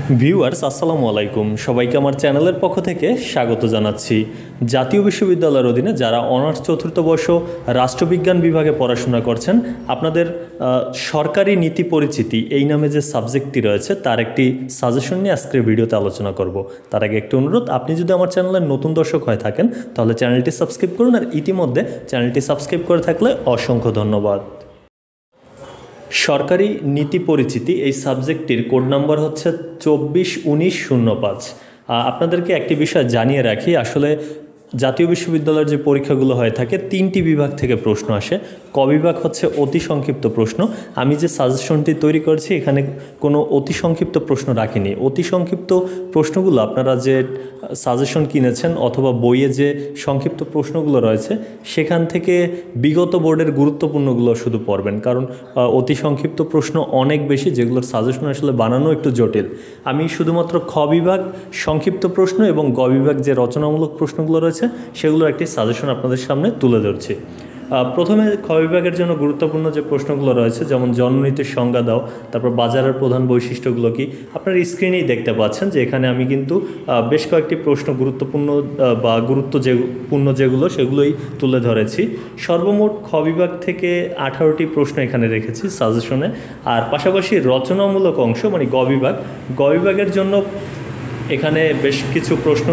Viewers আসসালামু আলাইকুম, সবাইকে আমার চ্যানেলের পক্ষ থেকে স্বাগত জানাচ্ছি। জাতীয় বিশ্ববিদ্যালয়ের অধীনে যারা অনার্স চতুর্থ বর্ষ রাষ্ট্রবিজ্ঞান বিভাগে পড়াশোনা করছেন, আপনাদের সরকারি নীতি পরিচিতি এই নামে যে সাবজেক্টটি রয়েছে তার একটি সাজেশন নিয়ে আজকের ভিডিওতে আলোচনা করব। তার আগে একটি অনুরোধ, আপনি যদি আমার চ্যানেলের নতুন দর্শক হয়ে থাকেন তাহলে চ্যানেলটি সাবস্ক্রাইব করুন, আর ইতিমধ্যে চ্যানেলটি সাবস্ক্রাইব করে থাকলে অসংখ্য ধন্যবাদ। সরকারি নীতি পরিচিতি এই সাবজেক্টটির কোড নাম্বার হচ্ছে 24-19-05। আপনাদেরকে একটি বিষয় জানিয়ে রাখি, আসলে জাতীয় বিশ্ববিদ্যালয়ের যে পরীক্ষাগুলো হয়ে থাকে তিনটি বিভাগ থেকে প্রশ্ন আসে। ক বিভাগ হচ্ছে অতি সংক্ষিপ্ত প্রশ্ন। আমি যে সাজেশনটি তৈরি করেছি এখানে কোনো অতি সংক্ষিপ্ত প্রশ্ন রাখিনি। অতি সংক্ষিপ্ত প্রশ্নগুলো আপনারা যে সাজেশন কিনেছেন অথবা বইয়ে যে সংক্ষিপ্ত প্রশ্নগুলো রয়েছে সেখান থেকে বিগত বোর্ডের গুরুত্বপূর্ণগুলো শুধু পড়বেন, কারণ অতি সংক্ষিপ্ত প্রশ্ন অনেক বেশি, যেগুলোর সাজেশন আসলে বানানো একটু জটিল। আমি শুধুমাত্র খ বিভাগ সংক্ষিপ্ত প্রশ্ন এবং গ বিভাগ যে রচনামূলক প্রশ্নগুলো রয়েছে সেগুলোর একটি সাজেশন আপনাদের সামনে তুলে ধরছি। প্রথমে খ বিভাগের জন্য গুরুত্বপূর্ণ যে প্রশ্নগুলো রয়েছে, যেমন জননীতির সংজ্ঞা দাও, তারপর বাজারের প্রধান বৈশিষ্ট্যগুলো কি, আপনার স্ক্রিনেই দেখতে পাচ্ছেন যে এখানে আমি কিন্তু বেশ কয়েকটি প্রশ্ন গুরুত্বপূর্ণ বা গুরুত্বপূর্ণ যেগুলো সেগুলোই তুলে ধরেছি। সর্বমোট খ বিভাগ থেকে 18টি প্রশ্ন এখানে রেখেছি সাজেশনে, আর পাশাপাশি রচনামূলক অংশ মানে গ বিভাগের জন্য এখানে বেশ কিছু প্রশ্ন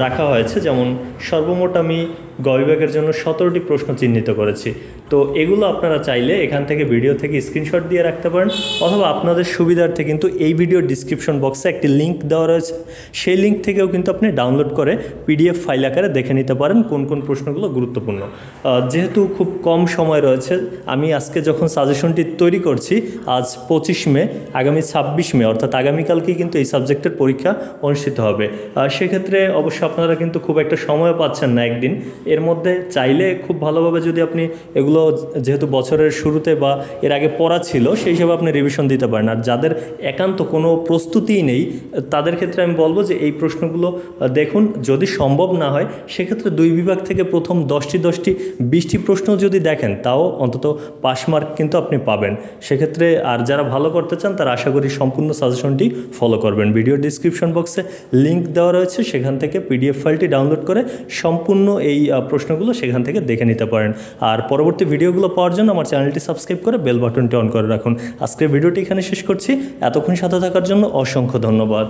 রাখা হয়েছে। যেমন সর্বমোট আমি গ বিভাগের জন্য 17টি প্রশ্ন চিহ্নিত করেছি। তো এগুলো আপনারা চাইলে এখান থেকে ভিডিও থেকে স্ক্রিনশট দিয়ে রাখতে পারেন, অথবা আপনাদের সুবিধার্থে কিন্তু এই ভিডিওর ডিসক্রিপশন বক্সে একটি লিঙ্ক দেওয়া রয়েছে, সেই লিঙ্ক থেকেও কিন্তু আপনি ডাউনলোড করে পিডিএফ ফাইল আকারে দেখে নিতে পারেন কোন কোন প্রশ্নগুলো গুরুত্বপূর্ণ। যেহেতু খুব কম সময় রয়েছে, আমি আজকে যখন সাজেশনটি তৈরি করছি আজ 25 মে, আগামী 26 মে অর্থাৎ আগামীকালকেই কিন্তু এই সাবজেক্টের পরীক্ষা অনুষ্ঠিত হবে। সেক্ষেত্রে অবশ্য আপনারা কিন্তু খুব একটা সময় পাচ্ছেন না একদিন, এর মধ্যে চাইলে খুব ভালোভাবে যদি আপনি এগুলো যেহেতু বছরের শুরুতে বা এর আগে পড়া ছিল সেই হিসাবে আপনি রিভিশন দিতে পারেন। আর যাদের একান্ত কোনো প্রস্তুতিই নেই তাদের ক্ষেত্রে আমি বলবো যে এই প্রশ্নগুলো দেখুন, যদি সম্ভব না হয় সেক্ষেত্রে দুই বিভাগ থেকে প্রথম 10টি 20টি প্রশ্ন যদি দেখেন তাও অন্তত পাস মার্ক কিন্তু আপনি পাবেন। সেক্ষেত্রে আর যারা ভালো করতে চান তারা আশা করি সম্পূর্ণ সাজেশনটি ফলো করবেন। ভিডিওর ডিসক্রিপশন বক্সে লিঙ্ক দেওয়া রয়েছে, সেখান থেকে পিডিএফ ফাইলটি ডাউনলোড করে সম্পূর্ণ এই প্রশ্নগুলো সেখান থেকে দেখে নিতে পারেন। আর পরবর্তী ভিডিওগুলো পাওয়ার জন্য আমার চ্যানেলটি সাবস্ক্রাইব করে বেল বাটনটি অন করে রাখুন। আজকের ভিডিওটি এখানে শেষ করছি। এতক্ষণ সাথে থাকার জন্য অসংখ্য ধন্যবাদ।